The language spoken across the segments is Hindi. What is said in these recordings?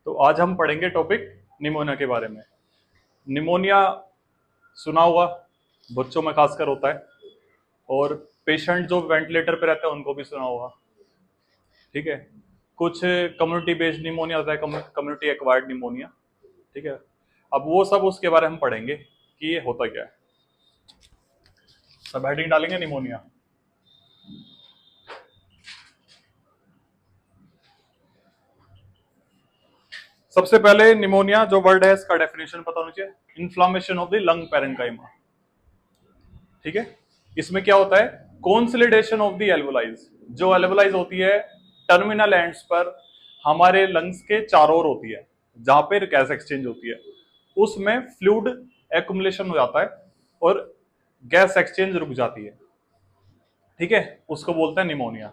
तो आज हम पढ़ेंगे टॉपिक निमोनिया के बारे में। निमोनिया सुना होगा, बच्चों में खासकर होता है, और पेशेंट जो वेंटिलेटर पे रहते हैं उनको भी सुना होगा। ठीक है, कुछ कम्युनिटी बेस्ड निमोनिया होता है, कम्युनिटी एक्वायर्ड निमोनिया। ठीक है, अब वो सब उसके बारे में हम पढ़ेंगे कि ये होता क्या है। सब हेडिंग डालेंगे निमोनिया। सबसे पहले निमोनिया जो वर्ड है इसका डेफिनेशन पता होना चाहिए। Inflammation of the lung parenchyma. ठीक है, इसमें क्या होता है, कंसोलिडेशन ऑफ द एल्वोलाइज। जो एल्वोलाइज होती है टर्मिनल एंड्स पर हमारे लंग्स के चारों ओर होती है, जहां पे गैस एक्सचेंज होती है, उसमें फ्लूइड एक्युमुलेशन हो जाता है और गैस एक्सचेंज रुक जाती है। ठीक है, उसको बोलते हैं निमोनिया।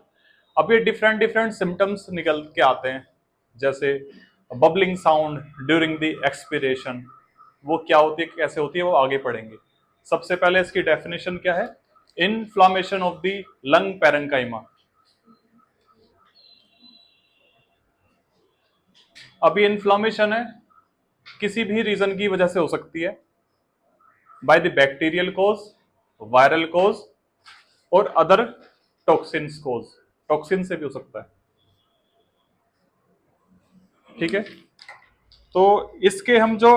अब ये डिफरेंट डिफरेंट सिम्टम्स निकल के आते हैं, जैसे bubbling sound during the expiration. वो क्या होती है, कैसे होती है, वो आगे पढ़ेंगे। सबसे पहले इसकी डेफिनेशन क्या है, inflammation of the lung parenchyma. अभी इन्फ्लामेशन है, किसी भी रीजन की वजह से हो सकती है, by the bacterial cause, viral cause और अदर टॉक्सिन्स कोज। टॉक्सिन से भी हो सकता है। ठीक है, तो इसके हम जो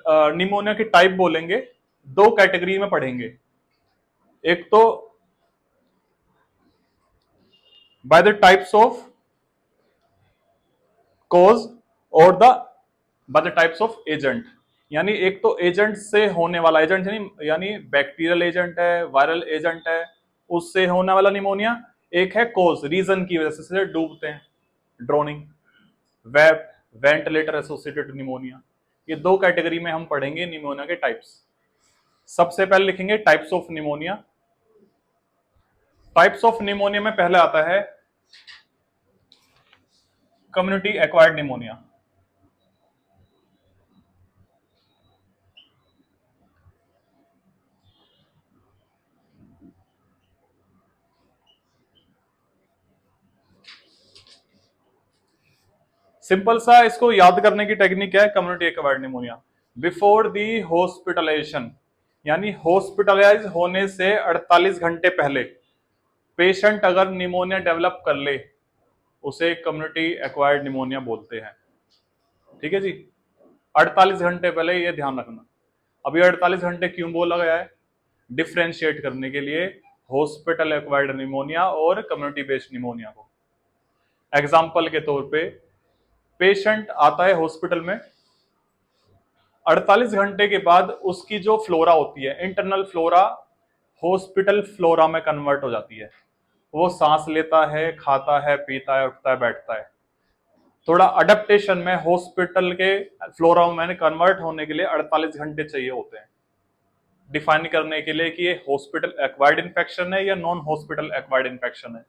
निमोनिया के टाइप बोलेंगे, दो कैटेगरी में पढ़ेंगे। एक तो by the types of cause और the by the types of agent. यानी एक तो एजेंट से होने वाला, एजेंट यानी बैक्टीरियल एजेंट है, वायरल एजेंट है, उससे होने वाला निमोनिया। एक है कॉज, रीजन की वजह से डूबते हैं, droning, web, ventilator associated pneumonia. ये दो कैटेगरी में हम पढ़ेंगे निमोनिया के टाइप्स। सबसे पहले लिखेंगे types of pneumonia. Types of pneumonia में पहले आता है कम्युनिटी एक्वायर्ड निमोनिया। सिंपल सा इसको याद करने की टेक्निक है, community acquired pneumonia before the hospitalization, यानी हॉस्पिटलाइज होने से 48 घंटे पहले पेशेंट अगर निमोनिया डेवलप कर ले, उसे कम्युनिटी एक्वायर्ड निमोनिया बोलते हैं। ठीक है जी, 48 घंटे पहले, ये ध्यान रखना। अभी 48 घंटे क्यों बोला गया है, डिफ्रेंशिएट करने के लिए हॉस्पिटल एक्वायर्ड निमोनिया और कम्युनिटी बेस्ड निमोनिया को। एग्जाम्पल के तौर पे, पेशेंट आता है हॉस्पिटल में, 48 घंटे के बाद उसकी जो फ्लोरा होती है, इंटरनल फ्लोरा, हॉस्पिटल फ्लोरा में कन्वर्ट हो जाती है। वो सांस लेता है, खाता है, पीता है, उठता है, बैठता है। थोड़ा अडेप्टेशन में हॉस्पिटल के फ्लोरा में कन्वर्ट होने के लिए 48 घंटे चाहिए होते हैं, डिफाइन करने के लिए कि ये हॉस्पिटल एक्वायर्ड इन्फेक्शन है या नॉन हॉस्पिटल एक्वायर्ड इन्फेक्शन है।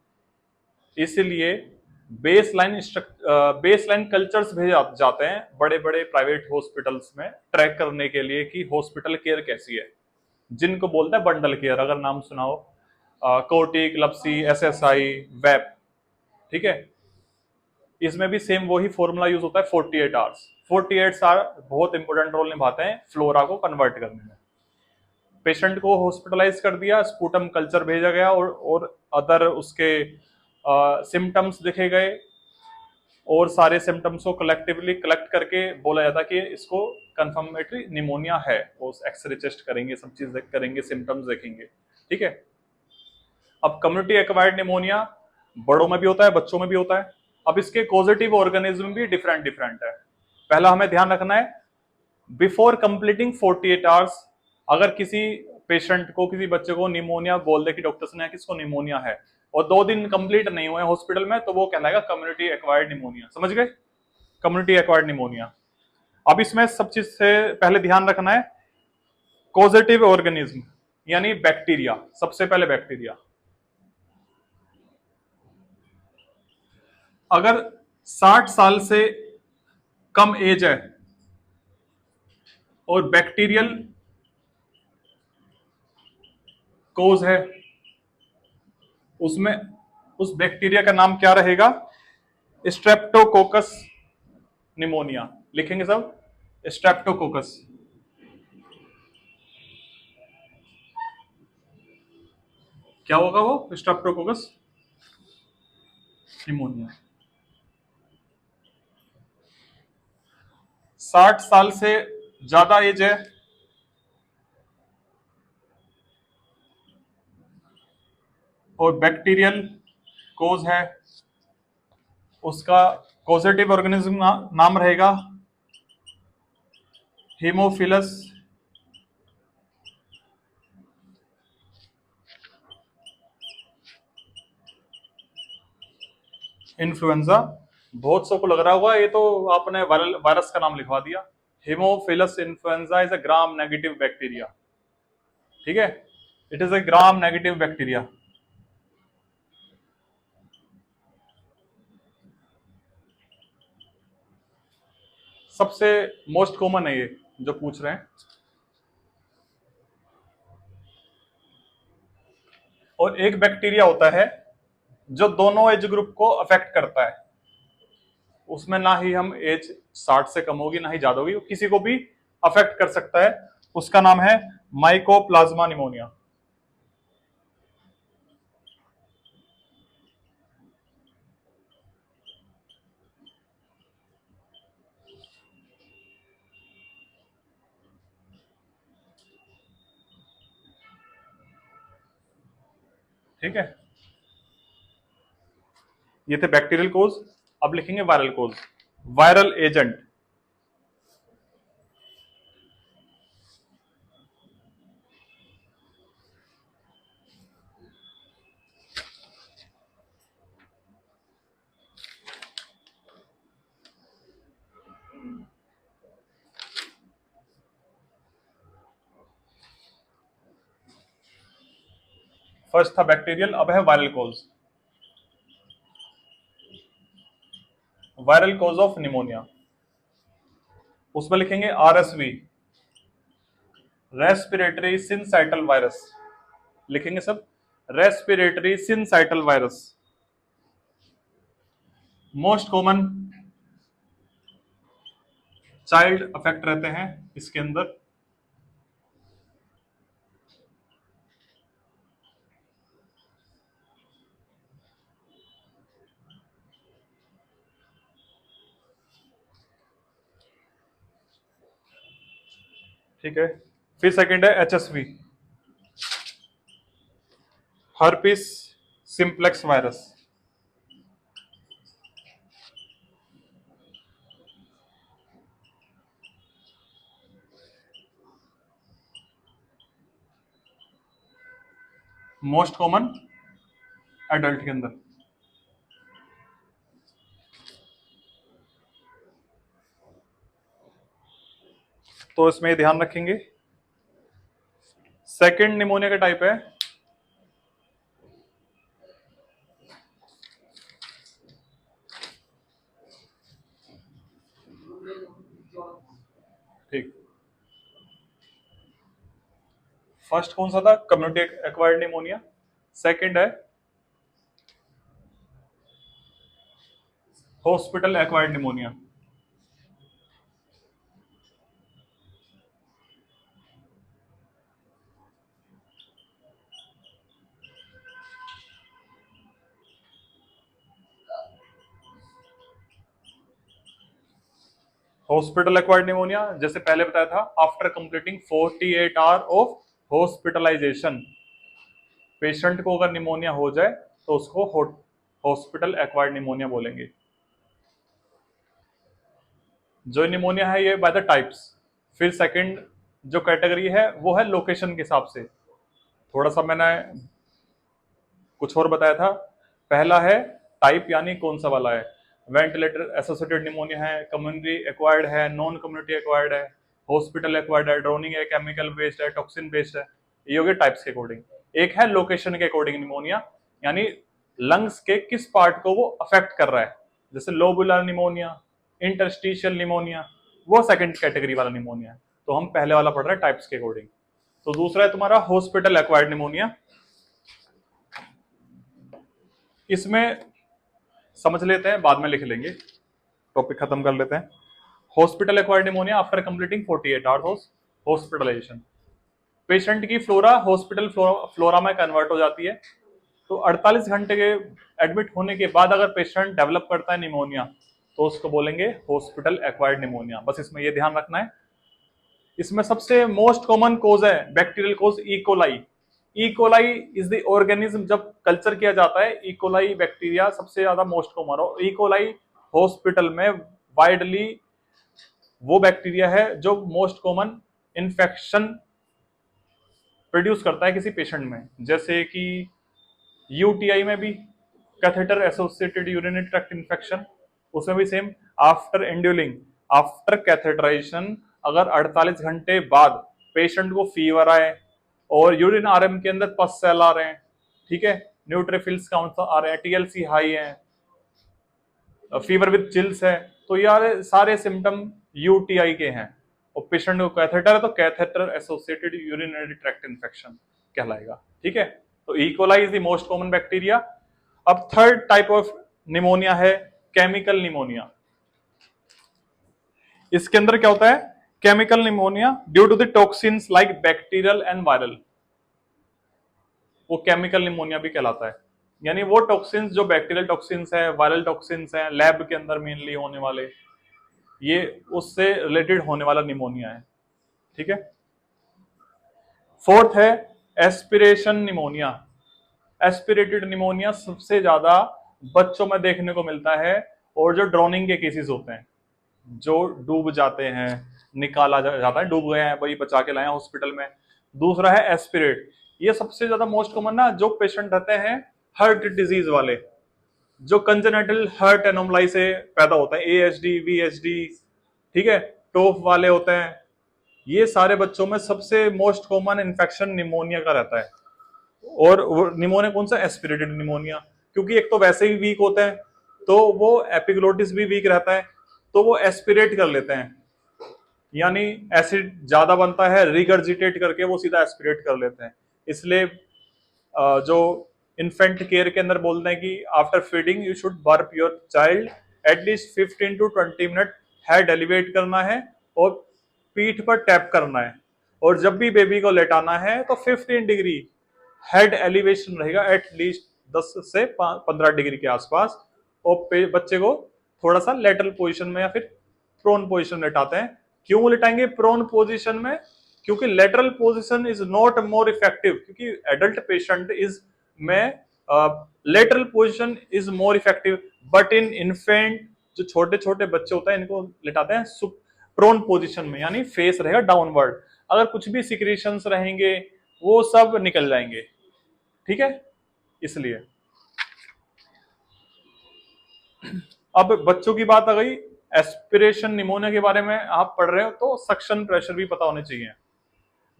इसलिए बेसलाइन कल्चर्स भेजे जाते हैं बड़े बड़े प्राइवेट हॉस्पिटल्स में, ट्रैक करने के लिए कि हॉस्पिटल केयर कैसी है, जिनको बोलते हैं बंडल केयर, अगर नाम सुना हो, कोटिक, लप्सी, एसएसआई, वेप। ठीक है, इसमें भी सेम वही फॉर्मूला यूज होता है, 48 आवर्स। 48 आवर बहुत इंपॉर्टेंट रोल निभाते हैं फ्लोरा को कन्वर्ट करने में। पेशेंट को हॉस्पिटलाइज कर दिया, स्पूटम कल्चर भेजा गया और अदर उसके सिम्टम्स देखे गए, और सारे सिम्टम्स को कलेक्टिवली कलेक्ट करके बोला जाता कि इसको कंफर्मेटरी निमोनिया है। वो एक्सरे चेस्ट करेंगे, सब चीज करेंगे, सिम्टम्स देखेंगे। ठीक है, अब कम्युनिटी एक्वायर्ड निमोनिया बड़ों में भी होता है, बच्चों में भी होता है। अब इसके कॉजेटिव ऑर्गेनिज्म भी डिफरेंट डिफरेंट है। पहला हमें ध्यान रखना है, बिफोर कंप्लीटिंग 48 आवर्स, अगर किसी पेशेंट को, किसी बच्चे को निमोनिया बोल दे कि डॉक्टर्स ने कि इसको निमोनिया है, और 2 दिन कंप्लीट नहीं हुए हॉस्पिटल में, तो वो कहलाएगा कम्युनिटी एक्वायर्ड निमोनिया। समझ गए, कम्युनिटी एक्वायर्ड निमोनिया। अब इसमें सब चीज से पहले ध्यान रखना है कॉजेटिव ऑर्गेनिज्म, यानी बैक्टीरिया। सबसे पहले बैक्टीरिया, अगर 60 साल से कम एज है और बैक्टीरियल कोज है, उसमें उस बैक्टीरिया का नाम क्या रहेगा, स्ट्रेप्टोकोकस निमोनिया, लिखेंगे सब स्ट्रेप्टोकोकस। क्या होगा वो स्ट्रेप्टोकोकस निमोनिया। 60 साल से ज्यादा एज है और बैक्टीरियल कोज है, उसका कॉजेटिव ऑर्गेनिज्म नाम रहेगा हीमोफिलस इन्फ्लुएंजा। बहुत सौ को लग रहा होगा ये तो आपने वायरस का नाम लिखवा दिया। Haemophilus influenza is a gram negative bacteria, ठीक है, it is a gram negative bacteria. सबसे मोस्ट कॉमन है ये जो पूछ रहे हैं। और एक बैक्टीरिया होता है जो दोनों एज ग्रुप को अफेक्ट करता है, उसमें ना ही हम एज 60 से कम होगी ना ही ज्यादा होगी, किसी को भी अफेक्ट कर सकता है, उसका नाम है माइकोप्लाज्मा निमोनिया। ठीक है, ये थे बैक्टीरियल कोज। अब लिखेंगे viral cause. Viral agent, first था बैक्टीरियल, अब है viral cause. Viral cause of pneumonia, उसमें लिखेंगे आरएसवी, रेस्पिरेटरी सिंसाइटल वायरस, लिखेंगे सब respiratory syncytial virus. Most common child affect रहते हैं इसके अंदर। ठीक है, फिर सेकंड है HSV, herpes simplex virus. Most common adult के अंदर। तो इसमें ध्यान रखेंगे। सेकंड निमोनिया का टाइप है ठीक, फर्स्ट कौन सा था, कम्युनिटी एक्वायर्ड निमोनिया। सेकंड है hospital acquired pneumonia. Hospital acquired pneumonia जैसे पहले बताया था, after completing 48 hour of hospitalization, patient को अगर निमोनिया हो जाए तो उसको हॉस्पिटल एक्वायर्ड निमोनिया बोलेंगे। जो निमोनिया है ये बाय द टाइप्स। फिर सेकंड जो कैटेगरी है वो है लोकेशन के हिसाब से, थोड़ा सा मैंने कुछ और बताया था। पहला है टाइप यानी कौन सा वाला है, वेंटिलेटर एसोसिएटेड निमोनिया है, कम्युनिटी एक्वायर्ड है, नॉन कम्युनिटी एक्वायर्ड है, हॉस्पिटल एक्वायर्ड है, ड्रोनिंग है, केमिकल बेस्ड है, टॉक्सिन बेस्ड है। ये हो गए टाइप्स के अकॉर्डिंग। एक है लोकेशन के अकॉर्डिंग निमोनिया, यानी लंग्स के किस पार्ट को वो अफेक्ट कर रहा है, जैसे लोबुलर निमोनिया, इंटरस्टिशियल निमोनिया, वो सेकंड कैटेगरी वाला निमोनिया है। तो हम पहले वाला पढ़ रहे हैं टाइप्स के अकॉर्डिंग। तो दूसरा है तुम्हारा हॉस्पिटल एक्वायर्ड निमोनिया। इसमें समझ लेते हैं, बाद में लिख लेंगे, टॉपिक खत्म कर लेते हैं। Hospital acquired pneumonia after completing 48 hours hospitalization. Patient की फ्लोरा हॉस्पिटल फ्लोरा में कन्वर्ट हो जाती है। तो 48 घंटे के एडमिट होने के बाद अगर पेशेंट डेवलप करता है निमोनिया तो उसको बोलेंगे हॉस्पिटल एक्वायर्ड निमोनिया। बस इसमें ये ध्यान रखना है। इसमें सबसे मोस्ट कॉमन कोज है bacterial cause E coli. E coli is the organism, जब कल्चर किया जाता है इकोलाई बैक्टीरिया सबसे ज्यादा मोस्ट कॉमन हो। इकोलाई हॉस्पिटल में वाइडली वो बैक्टीरिया है जो मोस्ट कॉमन इन्फेक्शन प्रोड्यूस करता है किसी पेशेंट में। जैसे कि यूटीआई में भी catheter associated urinary tract infection, उसमें भी सेम। आफ्टर एंड्यूलिंग, आफ्टर कैथेटराइजेशन अगर 48 घंटे बाद पेशेंट को फीवर आए और यूरिन आरएम के अंदर पस सेल आ रहे हैं, ठीक है, न्यूट्रोफिल्स काउंट आ रहे हैं, टीएलसी हाई है, फीवर विद चिल्स है, तो यार सारे सिम्टम यूटीआई के हैं और पेशेंट को कैथेटर है तो catheter associated urinary tract infection कहलाएगा। ठीक है, तो E coli is the most common bacteria. अब थर्ड टाइप ऑफ निमोनिया है केमिकल निमोनिया। इसके अंदर क्या होता है? Chemical pneumonia due to the toxins like bacterial and viral, वो केमिकल निमोनिया भी कहलाता है। यानी वो टॉक्सिन्स जो बैक्टीरियल टॉक्सिन्स है, वायरल टॉक्सिन्स है, लैब के अंदर मेनली होने वाले, ये उससे रिलेटेड होने वाला निमोनिया है। ठीक है। फोर्थ है एस्पिरेशन निमोनिया। एस्पिरेटेड निमोनिया सबसे ज्यादा बच्चों में देखने को मिलता है और जो ड्रोनिंग के केसेस होते हैं, जो डूब जाते हैं, निकाला जाता है, डूब गए हैं वही बचा के लाए हैं हॉस्पिटल में। दूसरा है एस्पिरेट, ये सबसे ज्यादा मोस्ट कॉमन ना, जो पेशेंट रहते हैं हार्ट डिजीज वाले, जो कंजेनिटल हार्ट एनोमलाई से पैदा होता है, एएचडी, वीएचडी, ठीक है, टोफ वाले होते हैं, ये सारे बच्चों में सबसे मोस्ट कॉमन इन्फेक्शन निमोनिया का रहता है। और वो निमोनिया कौन सा? एस्पिरेटेड निमोनिया, क्योंकि एक तो वैसे ही वीक होते हैं तो वो एपिग्लोटिस भी वीक रहता है तो वो एस्पिरेट कर लेते हैं, यानी एसिड ज्यादा बनता है, रिगर्जिटेट करके वो सीधा एस्पिरेट कर लेते हैं। इसलिए जो इन्फेंट केयर के अंदर बोलते हैं कि after feeding you should burp your child at least 15 to 20 minute, head elevate करना है और पीठ पर टैप करना है, और जब भी बेबी को लेटाना है तो 15 डिग्री हेड एलिवेशन रहेगा, एटलीस्ट 10 से 15 डिग्री के आसपास, और बच्चे को थोड़ा सा लेटरल पोजीशन में या फिर प्रोन पोजीशन में लेटाते हैं। क्यों लेटाएंगे प्रोन पोजीशन में? क्योंकि lateral position is not more effective, क्योंकि एडल्ट पेशेंट इज में lateral position is more effective, but in infant जो छोटे छोटे बच्चे होते हैं इनको लेटाते हैं प्रोन पोजीशन में, यानी फेस रहेगा डाउनवर्ड, अगर कुछ भी सिक्रीशंस रहेंगे वो सब निकल जाएंगे। ठीक है, इसलिए अब बच्चों की बात आ गई, एस्पिरेशन निमोनिया के बारे में आप पढ़ रहे हो तो सक्शन प्रेशर भी पता होने चाहिए।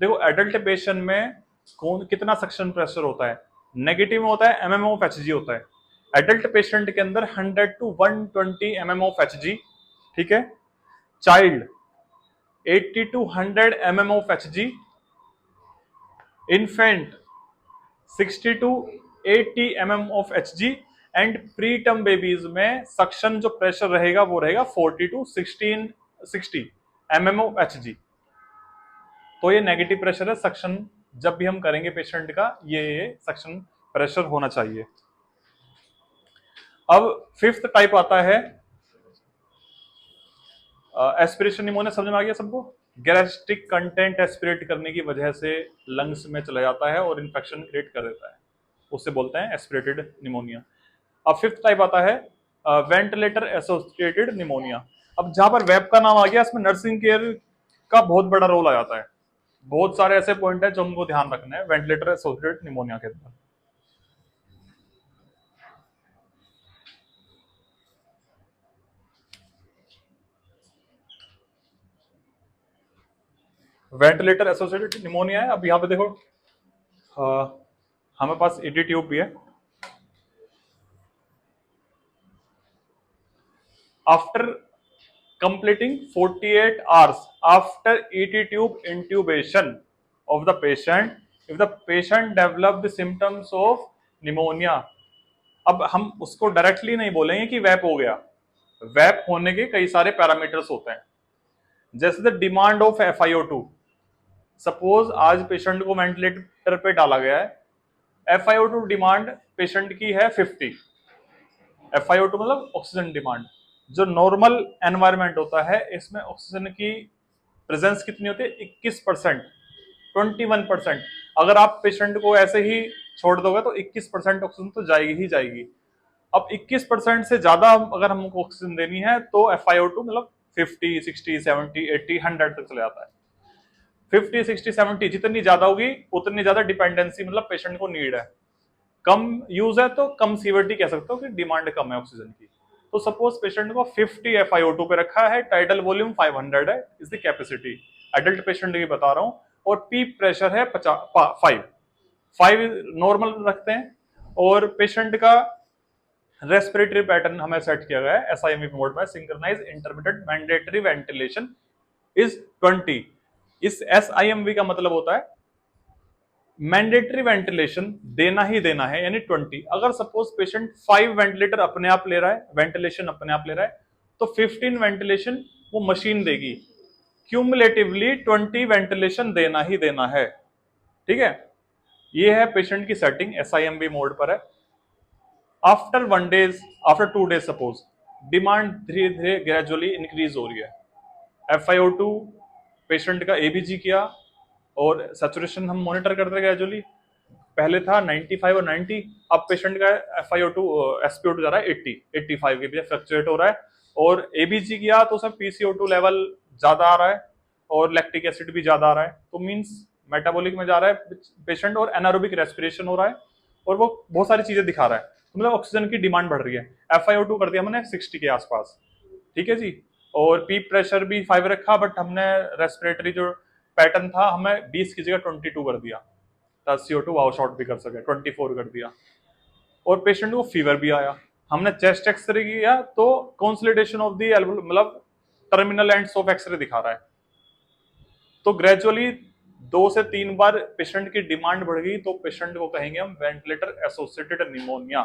देखो एडल्ट पेशेंट में कौन कितना सक्शन प्रेशर होता है? नेगेटिव में होता है एमएम ऑफ एचजी होता है एडल्ट पेशेंट के अंदर 100 to 120 एमएम ऑफ एचजी। ठीक है, child 80 to 100 MM of Hg, infant 60 to 80 MM of Hg, and pre term babies में सक्शन जो प्रेशर रहेगा वो रहेगा 40 to 60 एमएम ऑफ एचजी। तो ये नेगेटिव प्रेशर है, सक्शन जब भी हम करेंगे पेशेंट का ये सक्शन प्रेशर होना चाहिए। अब फिफ्थ टाइप आता है एस्पिरेशन निमोनिया। समझ में आ गया सबको? गैस्ट्रिक कंटेंट एस्पिरेट करने की वजह से लंग्स में चला जाता है और इन्फेक्शन क्रिएट कर देता है, उससे बोलते हैं एस्पिरेटेड निमोनिया। अब फिफ्थ टाइप आता है वेंटिलेटर एसोसिएटेड निमोनिया। अब जहां पर वेब का नाम आ गया, इसमें नर्सिंग केयर का बहुत बड़ा रोल आ जाता है। बहुत सारे ऐसे पॉइंट है जो हमको ध्यान रखना है वेंटिलेटर एसोसिएटेड निमोनिया के अंदर। वेंटिलेटर एसोसिएटेड निमोनिया है। अब यहाँ पे देखो हमारे पास ईडी ट्यूब भी है। After completing 48 hours after ET tube intubation of the patient, if the patient develop the symptoms of pneumonia, अब हम उसको डायरेक्टली नहीं बोलेंगे कि वैप हो गया। वैप होने के कई सारे पैरामीटर्स होते हैं, जैसे the demand of FiO2, suppose आज पेशेंट को वेंटिलेटर पे डाला गया है, FiO2 डिमांड पेशेंट की है 50। FiO2 मतलब ऑक्सीजन डिमांड। जो नॉर्मल एनवायरमेंट होता है इसमें ऑक्सीजन की प्रेजेंस कितनी होती है, 21%, 21%। अगर आप पेशेंट को ऐसे ही छोड़ दोगे तो 21% ऑक्सीजन तो जाएगी ही जाएगी। अब 21% से ज्यादा अगर हमको ऑक्सीजन देनी है तो FiO2 मतलब 50, 60, 70, 80, 100 तक चले जाता है। 50, 60, 70 जितनी ज्यादा होगी उतनी ज्यादा डिपेंडेंसी मतलब पेशेंट को नीड है। कम यूज है तो कम सीवियरिटी कह सकते हो कि डिमांड कम है ऑक्सीजन की। तो सपोज पेशेंट को 50 FiO2 पे रखा है, टाइटल वॉल्यूम 500 है, is the capacity, adult patient की बता रहा हूं, और पीक प्रेशर है 5 नॉर्मल रखते हैं, और पेशेंट का रेस्पिरेटरी पैटर्न हमें सेट किया गया है SIMV मोड में, synchronize intermittent mandatory ventilation is 20। इस SIMV का मतलब होता है मैंडेटरी वेंटिलेशन देना ही देना है, यानी 20। अगर सपोज पेशेंट 5 वेंटिलेटर अपने आप ले रहा है, वेंटिलेशन अपने आप ले रहा है, तो 15 वेंटिलेशन वो मशीन देगी। क्यूमुलेटिवली 20 वेंटिलेशन देना ही देना है। ठीक है, ये है पेशेंट की सेटिंग SIMV मोड पर है। After 1 days, after 2 days suppose demand धीरे धीरे ग्रेजुअली इंक्रीज हो रही है, FiO2 पेशेंट का ABG किया और सैचुरेशन हम मॉनिटर करते हैं ग्रेजुअली। पहले था 95 और 90, अब पेशेंट का FiO2 SpO2 जा रहा है 80, 85 के बीच फ्लक्चुएट हो रहा है। और ABG किया तो सब PCO2 लेवल ज्यादा आ रहा है और लैक्टिक एसिड भी ज्यादा आ रहा है, तो मींस मेटाबॉलिक में जा रहा है पेशेंट, और एनारोबिक रेस्पिरेशन हो रहा है, और वो बहुत सारी चीजें दिखा रहा है, तो मतलब ऑक्सीजन की डिमांड बढ़ रही है। FiO2 कर दिया हमने 60 के आसपास, ठीक है जी, और पीक प्रेशर भी 5 रखा, बट हमने रेस्पिरेटरी जो पैटर्न था हमें 20 की जगह 22 कर दिया, ताकि CO2 वाश आउट भी कर सके, 24 कर दिया। और पेशेंट को फीवर भी आया, हमने चेस्ट एक्सरे किया तो कंसोलिडेशन ऑफ द मतलब टर्मिनल एंड्स ऑफ एक्सरे दिखा रहा है। तो ग्रेजुअली 2 से 3 बार पेशेंट की डिमांड बढ़ गई तो पेशेंट को कहेंगे हम वेंटिलेटर एसोसिएटेड निमोनिया।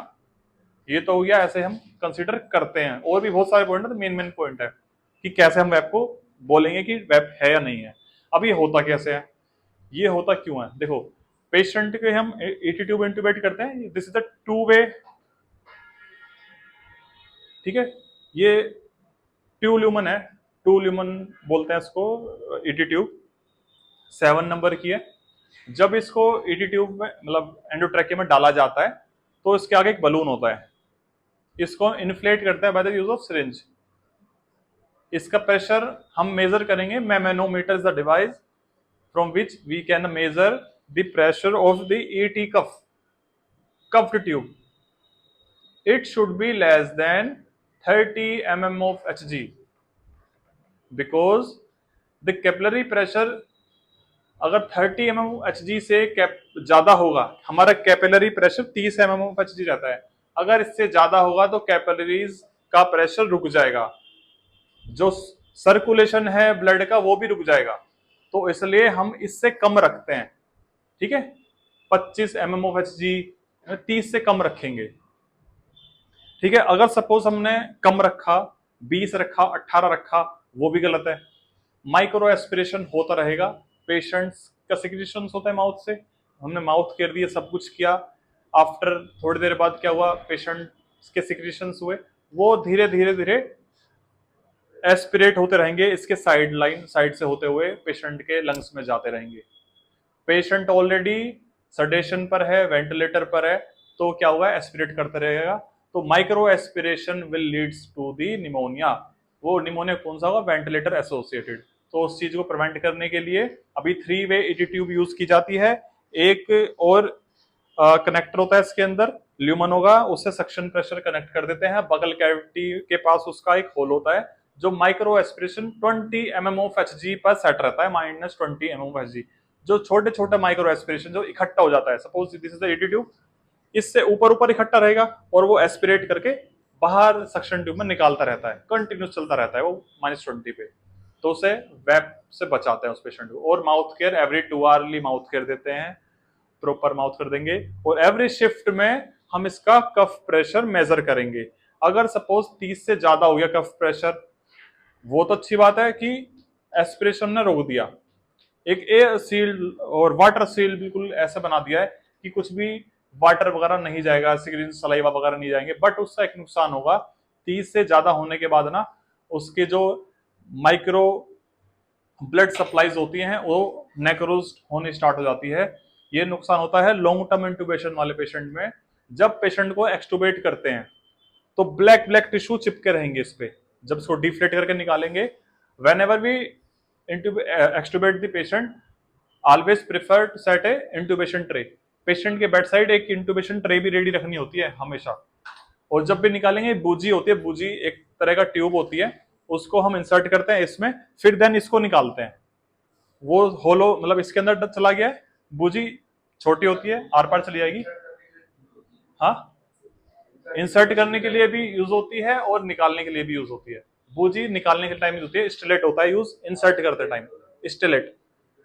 ये तो हो गया, ऐसे हम कंसीडर करते हैं। और भी बहुत सारे पॉइंट है, मेन पॉइंट है कि कैसे हम वेब को बोलेंगे कि वेब है या नहीं है। अब ये होता कैसे है, ये होता क्यों है, देखो पेशेंट के हम 80 ट्यूब इंटूबेट करते हैं, दिस इज द 2 वे, ठीक है, ये ट्यू ल्यूमन है, टू ल्यूमन बोलते हैं इसको, 80 ट्यूब 7 नंबर की है। जब इसको 80 ट्यूब में मतलब एंडोट्रैकिया में डाला जाता है तो इसके आगे एक बलून होता है, इसको इन्फ्लेट करते हैं by the use of syringe. इसका प्रेशर हम मेजर करेंगे, manometer is the device from which we can measure the pressure of the ET cuffed tube. It should be less than 30 mm of Hg because the capillary pressure अगर 30 mm Hg से ज्यादा होगा, हमारा कैपिलरी प्रेशर 30 mm Hg रहता है, अगर इससे ज्यादा होगा तो कैपिलरीज का प्रेशर रुक जाएगा, जो सर्कुलेशन है ब्लड का वो भी रुक जाएगा, तो इसलिए हम इससे कम रखते हैं। ठीक है, 25 mm of Hg, 30 से कम रखेंगे। ठीक है, अगर सपोज हमने कम रखा, 20 रखा, 18 रखा, वो भी गलत है। माइक्रो एस्पिरेशन होता रहेगा, पेशेंट्स का सिक्रीशन होता है माउथ से, हमने माउथ केयर दिया, सब कुछ किया, आफ्टर थोड़ी देर बाद क्या हुआ, पेशेंट के सिक्रीशन हुए, वो धीरे धीरे धीरे एस्पिरेट होते रहेंगे, इसके साइड से होते हुए पेशेंट के लंग्स में जाते रहेंगे। पेशेंट ऑलरेडी सडेशन पर है, वेंटिलेटर पर है, तो क्या होगा, एस्पिरेट करते रहेगा, तो micro aspiration will leads to the pneumonia. वो निमोनिया कौन सा होगा, वेंटिलेटर एसोसिएटेड। तो उस चीज को प्रिवेंट करने के लिए अभी 3 वे ET ट्यूब यूज की जाती है। एक और कनेक्टर होता है इसके अंदर, ल्यूमन होगा, उससे सक्शन प्रेशर कनेक्ट कर देते हैं, बगल कैविटी के पास उसका एक होल होता है, जो micro aspiration 20 mm of Hg पर सेट रहता है, -20 mm of Hg। जो छोटे छोटे माइक्रो एस्पिरेशन जो इकट्ठा हो जाता है, suppose this is the ET tube, इससे ऊपर ऊपर इकट्ठा रहेगा और वो एस्पिरेट करके बाहर सक्शन ट्यूब में निकालता रहता है, कंटिन्यूस चलता रहता है वो -20 पे, तो उसे वेब से बचाते हैं उस पेशेंट को। और mouth care every 2 hourly mouth care देते हैं, प्रॉपर माउथ कर देंगे, और एवरी शिफ्ट में हम इसका कफ प्रेशर मेजर करेंगे। अगर सपोज 30 से ज्यादा हो गया कफ प्रेशर, वो तो अच्छी बात है कि एस्पिरेशन ने रोक दिया, एक एयर सील्ड और वाटर सील बिल्कुल ऐसा बना दिया है कि कुछ भी वाटर वगैरह नहीं जाएगा, सिग्रीन सलाइवा वगैरह नहीं जाएंगे। बट उसका एक नुकसान होगा, 30 से ज्यादा होने के बाद ना उसके जो माइक्रो ब्लड सप्लाईज होती हैं वो नेक्रोज होने स्टार्ट हो जाती है। ये नुकसान होता है लॉन्ग टर्म इंटूबेशन वाले पेशेंट में। जब पेशेंट को एक्सटूबेट करते हैं तो ब्लैक ब्लैक टिश्यू चिपके रहेंगे इस पे। जब इसको डिफ्लेट करके निकालेंगे, whenever we extubate the patient, always prefer to set a intubation tray. Patient के बेड साइड एक इंटूबेशन ट्रे भी रेडी रखनी होती है हमेशा। और जब भी निकालेंगे, बूजी होती है, बूजी एक तरह का ट्यूब होती है, उसको हम इंसर्ट करते हैं इसमें, फिर देन इसको निकालते हैं। वो होलो मतलब इसके अंदर चला गया है, बूजी छोटी होती है, आर पार चली जाएगी। हाँ, इंसर्ट करने के लिए भी यूज होती है और निकालने के लिए भी यूज होती है। बूजी निकालने के टाइम यूज होती है, स्टिलेट होता है यूज इंसर्ट करते टाइम। स्टिलेट,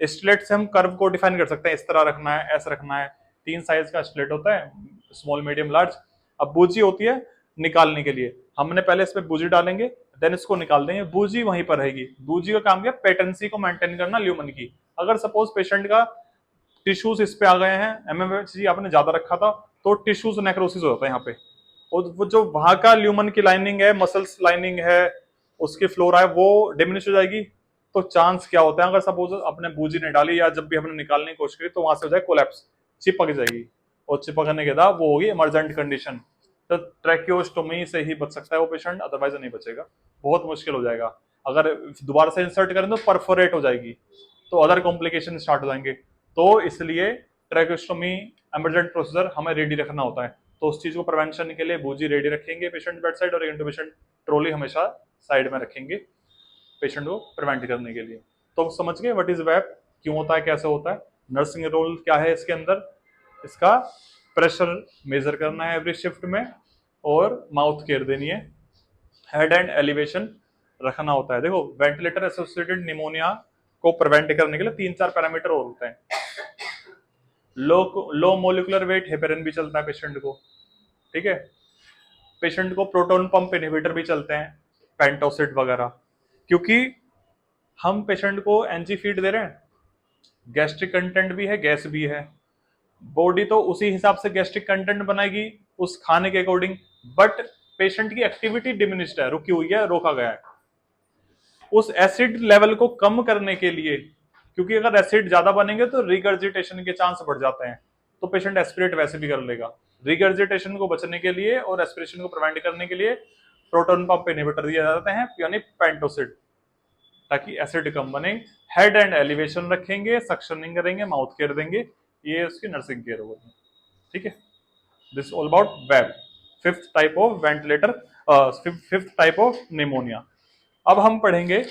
स्टिलेट से हम कर्व को डिफाइन कर सकते हैं, इस तरह रखना है, ऐसा रखना है। 3 साइज का स्टिलेट होता है, स्मॉल मीडियम लार्ज। अब बूजी होती है निकालने के लिए, हमने पहले इसमें बूजी डालेंगे, देन इसको निकाल देंगे, बूजी वहीं पर रहेगी। बूजी का काम क्या, पेटेंसी को मेंटेन करना ल्यूमन की। अगर सपोज पेशेंट का टिश्यूज इस पे आ गए हैं, एमएमएचजी आपने ज्यादा रखा था, तो टिश्यूज नेक्रोसिस हो जाता है यहाँ पे। और वो जो वहां का ल्यूमन की लाइनिंग है, मसल्स लाइनिंग है, उसकी फ्लोरा है, वो डिमिनिश हो जाएगी। तो चांस क्या होता है, अगर सपोज अपने बूजी ने डाली या जब भी हमने निकालने की कोशिश करी, तो वहां से हो जाए कोलैप्स, चिपक जाएगी। और चिपकने के बाद वो होगी इमरजेंट कंडीशन। तो ट्रैकियोस्टोमी से ही बच सकता है वो पेशेंट, अदरवाइज नहीं बचेगा, बहुत मुश्किल हो जाएगा। अगर दोबारा से इंसर्ट करें तो परफोरेट हो जाएगी, तो अदर कॉम्प्लिकेशन स्टार्ट हो जाएंगे। तो इसलिए ट्रैकियोस्टोमी इमरजेंट प्रोसीजर हमें रेडी रखना होता है। तो उस चीज को प्रिवेंशन के लिए बूजी रेडी रखेंगे पेशेंट बेड साइड, और इंटूबेशन ट्रॉली हमेशा साइड में रखेंगे पेशेंट को प्रिवेंट करने के लिए। तो समझ गए व्हाट इज वैप, क्यों होता है, कैसे होता है, नर्सिंग रोल क्या है इसके अंदर। इसका प्रेशर मेजर करना है एवरी शिफ्ट में, और माउथ केयर देनी है, हेड एंड एलिवेशन रखना होता है। देखो, वेंटिलेटर एसोसिएटेड निमोनिया को प्रिवेंट करने के लिए 3-4 पैरामीटर और होते हैं। लो मोलिकुलर वेट हेपेरिन भी चलता है पेशेंट को, ठीक है। पेशेंट को प्रोटॉन पंप इनहिबिटर भी चलते हैं, पेंटोसिड वगैरह, क्योंकि हम पेशेंट को एनजी फीड दे रहे हैं, गैस्ट्रिक कंटेंट भी है, गैस भी है। बॉडी तो उसी हिसाब से गैस्ट्रिक कंटेंट बनाएगी उस खाने के अकॉर्डिंग, बट पेशेंट की एक्टिविटी डिमिनिश्ड है, रुकी हुई है, रोका गया है। उस एसिड लेवल को कम करने के लिए, क्योंकि अगर एसिड ज्यादा बनेंगे तो रिगर्जिटेशन के चांस बढ़ जाते हैं, तो पेशेंट एस्पिरेट वैसे भी कर लेगा। रिगर्जिटेशन को बचने के लिए और एस्पिरेशन को प्रिवेंट करने के लिए प्रोटॉन पंप इनहिबिटर दिए जाते हैं, यानी पेंटोसिड, ताकि एसिड कम बने। हेड एंड एलिवेशन रखेंगे, सक्शनिंग करेंगे, माउथ केयर देंगे, ये उसकी नर्सिंग केयर होगी, ठीक है। This all about web, fifth type of ventilator, fifth type of pneumonia. अब हम पढ़ेंगे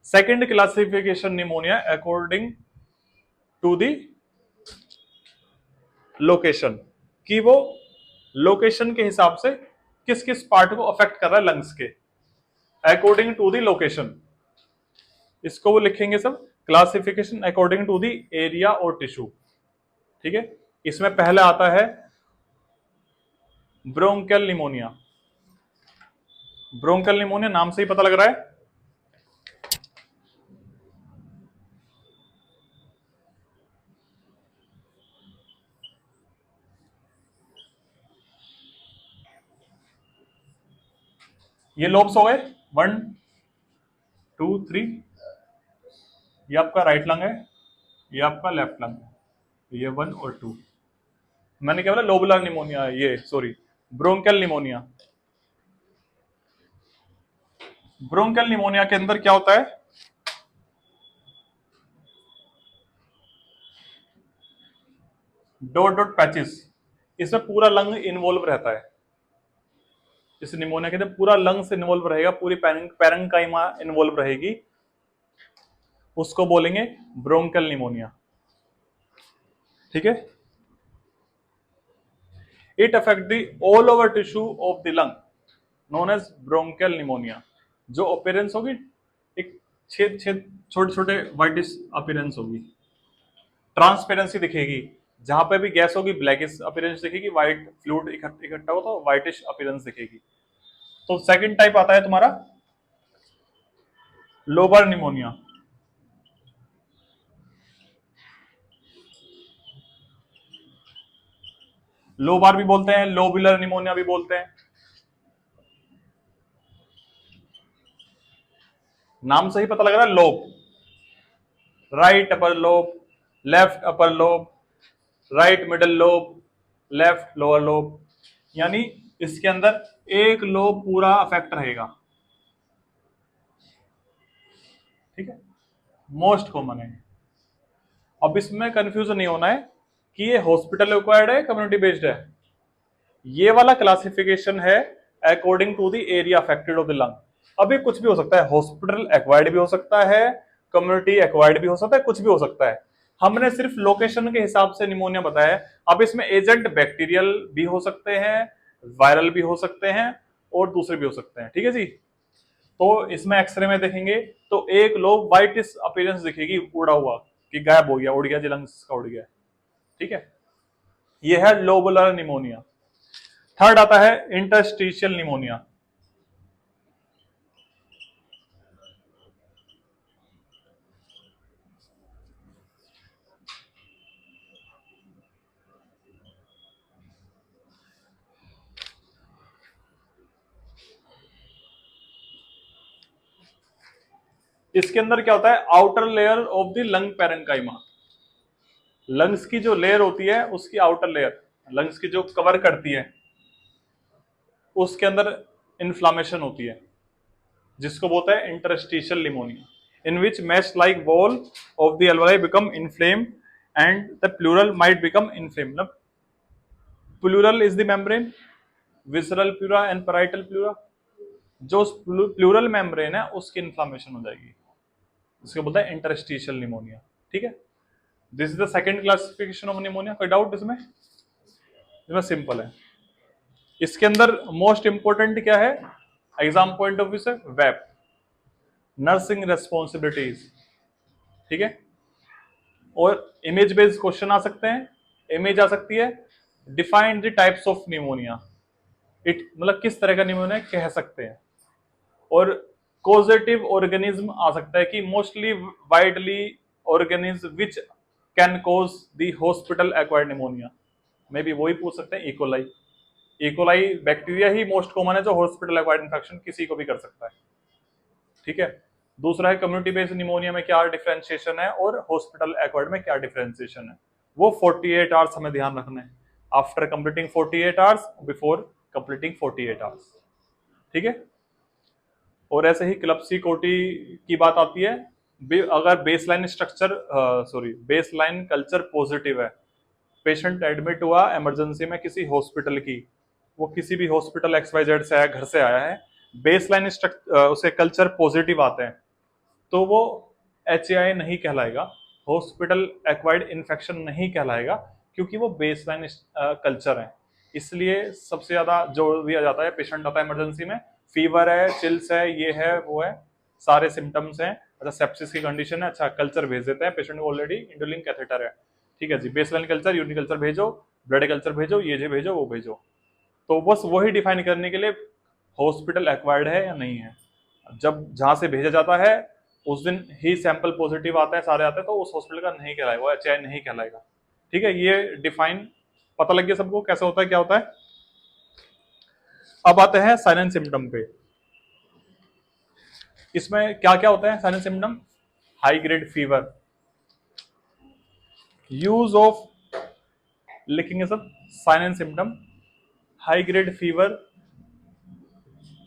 second classification pneumonia according to the location, कि वो लोकेशन के हिसाब से किस किस पार्ट को अफेक्ट कर रहा है लंग्स के, अकॉर्डिंग टू द लोकेशन। इसको वो लिखेंगे सब, classification according to the area और टिश्यू, ठीक है। इसमें पहले आता है ब्रोंकियल निमोनिया। ब्रोंकियल निमोनिया नाम से ही पता लग रहा है, ये लोब्स हो गए 1 2 3, ये आपका राइट लंग है, ये आपका लेफ्ट लंग है, ये 1 और 2। मैंने क्या बोला, लोबुलर निमोनिया, ये sorry bronchial pneumonia. Bronchial pneumonia के अंदर क्या होता है, डॉट डॉट पैचेस, इसमें पूरा लंग इन्वॉल्व रहता है। इस निमोनिया के अंदर पूरा लंग्स इन्वॉल्व रहेगा, पूरी पैरेंकाइमा इन्वॉल्व रहेगी, उसको बोलेंगे ब्रोंकियल निमोनिया, ठीक है। It affect the all over tissue of the lung, known as bronchial pneumonia. जो अपीयरेंस होगी, एक छेद छेद छोटे छोटे व्हाइटिश अपीयरेंस होगी, ट्रांसपेरेंसी दिखेगी, जहां पे भी गैस होगी ब्लैकिश अपीयरेंस दिखेगी, व्हाइट फ्लूइड इकट्ठा हो तो व्हाइटिश अपीयरेंस दिखेगी। तो सेकंड टाइप आता है तुम्हारा लोबर निमोनिया, लोबार भी बोलते हैं, लोबुलर निमोनिया भी बोलते हैं। नाम से ही पता लग रहा है, lobe, right upper lobe, left upper lobe, right middle lobe, left lower lobe, यानी इसके अंदर एक लोब पूरा अफेक्ट रहेगा। ठीक है, मोस्ट कॉमन है। अब इसमें कंफ्यूजन नहीं होना है कि ये हॉस्पिटल एक्वायर्ड है, कम्युनिटी बेस्ड है। ये वाला क्लासिफिकेशन है according to the area affected of the lung. अभी कुछ भी हो सकता है, हॉस्पिटल एक्वायर्ड भी हो सकता है, कम्युनिटी एक्वायर्ड भी हो सकता है, कुछ भी हो सकता है। हमने सिर्फ लोकेशन के हिसाब से निमोनिया बताया है। अब इसमें एजेंट बैक्टीरियल भी हो सकते हैं, वायरल भी हो सकते हैं, और दूसरे भी हो सकते हैं। ठीक है जी। तो इसमें एक्सरे में देखेंगे तो एक लोब वाइटिस अपीयरेंस दिखेगी, उड़ा हुआ, कि गायब हो गया, उड़ गया जी, लंग्स का उड़ गया। ठीक है, यह है लोबुलर निमोनिया। थर्ड आता है इंटरस्टिशियल निमोनिया। इसके अंदर क्या होता है, outer layer of the lung parenchyma. Lungs की जो लेयर होती है उसकी आउटर लेयर, लंग्स की जो कवर करती है, उसके अंदर इन्फ्लामेशन होती है, जिसको बोलते हैं interstitial pneumonia, in which mesh like wall of the alveoli become inflame and the pleural might become inflame. Pleural is the membrane, visceral pleura and parietal pleura. जो प्लूरल मेम्ब्रेन है उसकी इन्फ्लामेशन हो जाएगी, इसको बोलते हैं इंटरस्टिशियल निमोनिया। ठीक है, this is the second classification of pneumonia. कोई डाउट इसमें? सिंपल है। इसके अंदर मोस्ट इंपोर्टेंट क्या है एग्जाम पॉइंट ऑफ व्यू से, वेब, नर्सिंग रेस्पॉन्सिबिलिटीज। ठीक है, और इमेज बेस्ड क्वेश्चन आ सकते हैं, इमेज आ सकती है, define the types of pneumonia, it मतलब किस तरह का निमोनिया कह सकते हैं, और कॉजेटिव ऑर्गेनिज्म आ सकता है कि mostly widely organism which can cause the hospital acquired pneumonia. May be वही पूछ सकते हैं, इकोलाई। इकोलाई बैक्टीरिया ही मोस्ट कॉमन है जो हॉस्पिटल एक्वायर्ड इन्फेक्शन किसी को भी कर सकता है। ठीक है, दूसरा है कम्युनिटी बेस्ड निमोनिया में क्या डिफरेंशिएशन है और हॉस्पिटल एक्वायर्ड में क्या डिफरेंशिएशन है। वो 48 आवर्स हमें ध्यान रखना है, after completing 48 hours, before completing 48 hours. ठीक है, और ऐसे ही क्लबसी कोटी की बात आती है, अगर baseline structure baseline culture positive है, पेशेंट एडमिट हुआ इमरजेंसी में किसी हॉस्पिटल की, वो किसी भी हॉस्पिटल XYZ से आया, घर से आया है, बेसलाइन उसे कल्चर पॉजिटिव आते हैं, तो वो HAI नहीं कहलाएगा, हॉस्पिटल एक्वायर्ड इन्फेक्शन नहीं कहलाएगा, क्योंकि वो बेसलाइन कल्चर है। इसलिए सबसे ज्यादा जोर दिया जाता है, पेशेंट आता है इमरजेंसी में, फीवर है, चिल्स है, ये है, वो है, सारे सिम्टम्स हैं, अच्छा सेप्सिस की कंडीशन है, अच्छा कल्चर भेज देते हैं, पेशेंट को ऑलरेडी इंडोलिंग कैथेटर है। ठीक है जी, बेसलाइन कल्चर, यूरिन कल्चर भेजो, ब्लड कल्चर भेजो, ये भेजो, वो भेजो। तो बस वही डिफाइन करने के लिए हॉस्पिटल एक्वायर्ड है या नहीं है। जब जहां से भेजा जाता है उस दिन ही सैंपल पॉजिटिव आता है, सारे आते हैं, तो उस हॉस्पिटल का नहीं कहलाएगा, वो HAI नहीं कहलाएगा। ठीक है, ये डिफाइन पता लग गया सबको कैसे होता है, क्या होता है। अब आते हैं साइन एंड सिम्टम पे। इसमें क्या क्या होता है sign and symptom, high grade fever, use of, लिखेंगे सब sign and symptom, high grade fever,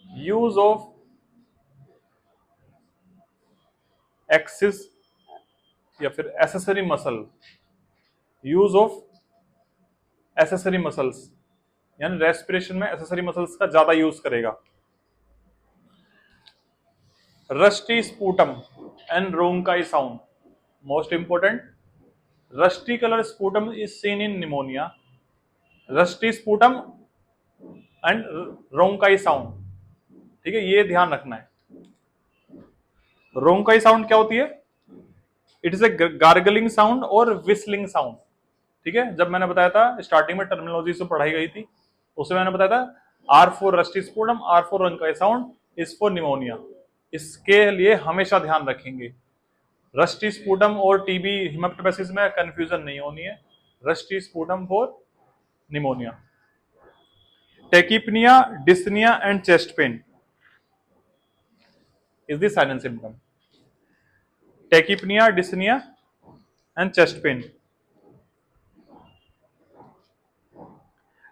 use of axis या फिर accessory muscle, use of accessory muscles, यानी रेस्पिरेशन में एसेसरी मसल्स का ज्यादा यूज करेगा। Rusty sputum and rhonchi sound, most important, rusty colour sputum is seen in pneumonia, rusty sputum and rhonchi sound. ठीक है, ये ध्यान रखना है। रोंकाई साउंड क्या होती है, it is a gargling sound और विस्लिंग साउंड। ठीक है, जब मैंने बताया था स्टार्टिंग में टर्मिनोलॉजी से पढ़ाई गई थी, उसमें मैंने बताया था R for rusty sputum, R for rhonchi sound, is for pneumonia. इसके लिए हमेशा ध्यान रखेंगे। रस्टी स्पूटम और टीबी हेमेप्टाइटिस में कंफ्यूजन नहीं होनी है। Rusty sputum for pneumonia. Tachypnoea, dyspnoea and chest pain is the silent symptom. Tachypnoea, dyspnoea and chest pain.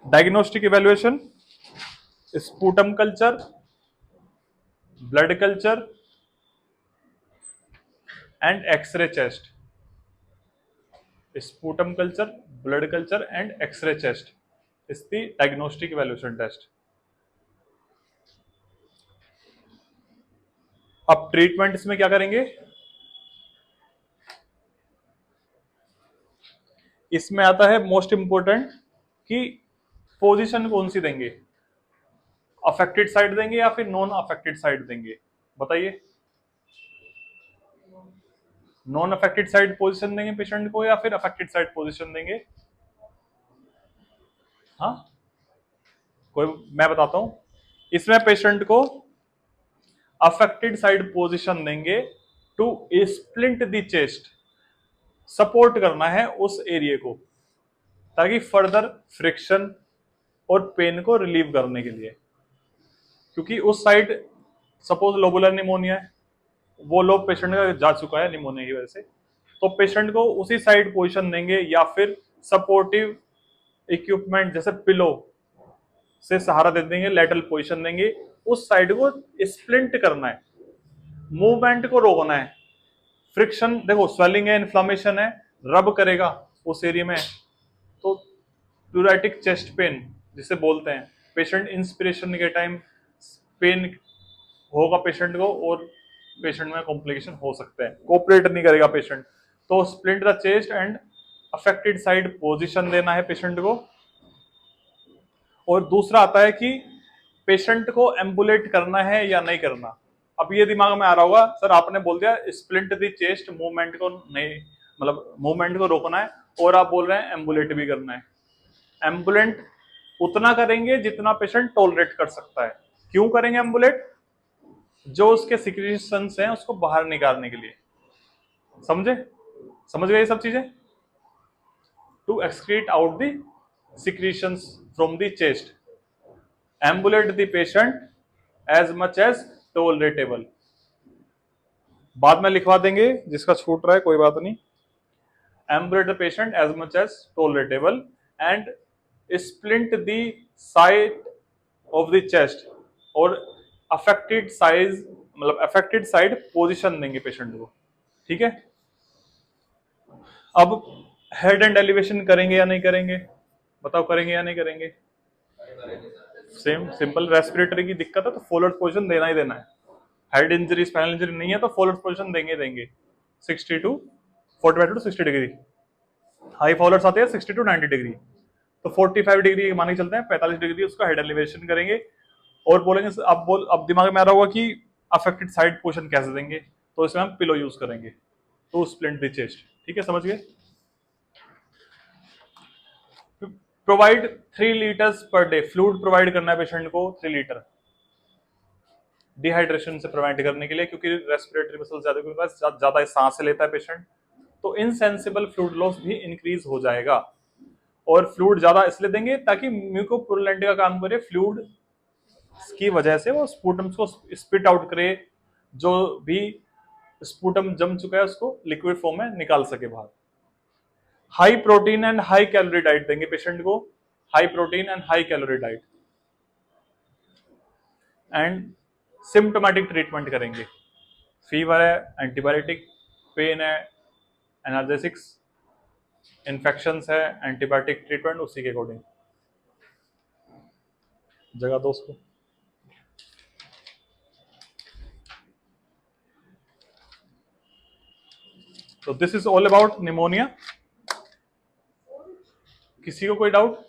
Diagnostic evaluation, sputum culture, blood culture and x ray chest. Sputum culture, blood culture and x ray chest is the diagnostic evaluation test. अब ट्रीटमेंट इसमें क्या करेंगे? इसमें आता है मोस्ट इंपोर्टेंट कि पोजीशन कौन सी देंगे, अफेक्टेड साइड देंगे या फिर नॉन अफेक्टेड साइड देंगे, बताइए। नॉन अफेक्टेड साइड पोजीशन देंगे पेशेंट को या फिर अफेक्टेड साइड पोजीशन देंगे? हाँ, कोई, मैं बताता हूं। इसमें पेशेंट को अफेक्टेड साइड पोजीशन देंगे to splint the chest, support करना है उस एरिया को ताकि फर्दर फ्रिक्शन और पेन को रिलीव करने के लिए। क्योंकि उस साइड सपोज लोबुलर निमोनिया है, वो लोग पेशेंट का जा चुका है निमोनिया की वजह से, तो पेशेंट को उसी साइड पोजीशन देंगे या फिर सपोर्टिव इक्विपमेंट जैसे पिलो से सहारा दे देंगे, लेटरल पोजीशन देंगे। उस साइड को स्प्लिंट करना है, मूवमेंट को रोकना है। फ्रिक्शन देखो, स्वेलिंग है, इन्फ्लामेशन है, रब करेगा उस एरिया में तो प्यूराइटिक चेस्ट पेन जिसे बोलते हैं, पेशेंट इंस्पिरेशन के टाइम पेन होगा पेशेंट को और पेशेंट में कॉम्प्लिकेशन हो सकता है, कोऑपरेट नहीं करेगा पेशेंट। तो splint the chest and affected side position देना है पेशेंट को। और दूसरा आता है कि पेशेंट को एम्बुलेट करना है या नहीं करना। अब ये दिमाग में आ रहा होगा, सर आपने बोल दिया स्प्लिंट द चेस्ट, मूवमेंट को नहीं, मतलब मूवमेंट को रोकना है, और आप बोल रहे हैं एम्बुलेट भी करना है। एम्बुलेंट उतना करेंगे जितना पेशेंट टॉलरेट कर सकता है। क्यों करेंगे एम्बुलेट? जो उसके सिक्रीशंस हैं उसको बाहर निकालने के लिए। समझे? समझ गए ये सब चीजें? To excrete out the secretions from the chest, ambulate the patient as much as tolerable. बाद में लिखवा देंगे, जिसका छूट रहा है कोई बात नहीं। Ambulate the patient as much as tolerable and splint the side of the chest, और अफेक्टेड साइज मतलब अफेक्टेड साइड पोजीशन देंगे पेशेंट को। ठीक है, अब हेड एंड एलिवेशन करेंगे या नहीं करेंगे, बताओ, करेंगे या नहीं करेंगे? सेम सिंपल, रेस्पिरेटरी की दिक्कत है तो फॉलोड पोजीशन देना ही देना है। हेड इंजरी, स्पाइनल इंजरी नहीं है तो फॉलोड पोजीशन देंगे 60 टू 45 टू 60 डिग्री। हाई फॉलोड्स आते हैं 60 टू 90 डिग्री, तो 45 डिग्री मान के चलते हैं, 45 डिग्री उसका हेड एलिवेशन करेंगे। और बोलेंगे अब दिमाग में आ रहा होगा कि अफेक्टेड साइड पोजीशन कैसे देंगे, तो इसमें हम पिलो यूज करेंगे टू स्प्लिंट द चेस्ट। ठीक है, समझ गए? Provide 3 litres per day, fluid provide करना है पेशेंट को 3 लीटर डिहाइड्रेशन से प्रिवेंट करने के लिए, क्योंकि रेस्पिरेटरी मसल ज्यादा सांस लेता है पेशेंट, तो इनसेंसिबल फ्लूइड लॉस भी इंक्रीज हो जाएगा। और फ्लूइड ज्यादा इसलिए देंगे ताकि म्यूकोपुरुलेंट का काम करे, फ्लूइड की वजह से वो स्पूटम को स्पिट आउट करे, जो भी स्पूटम जम चुका है उसको लिक्विड फॉर्म में निकाल सके बाहर। High protein and high calorie diet देंगे पेशेंट को, high protein and high calorie diet. And symptomatic treatment करेंगे, फीवर है एंटीबायोटिक, पेन है एनाल्जेसिक्स, इन्फेक्शंस है एंटीबायोटिक ट्रीटमेंट उसी के अकॉर्डिंग। जगह दो उसको। तो this is all about pneumonia. किसी को कोई डाउट?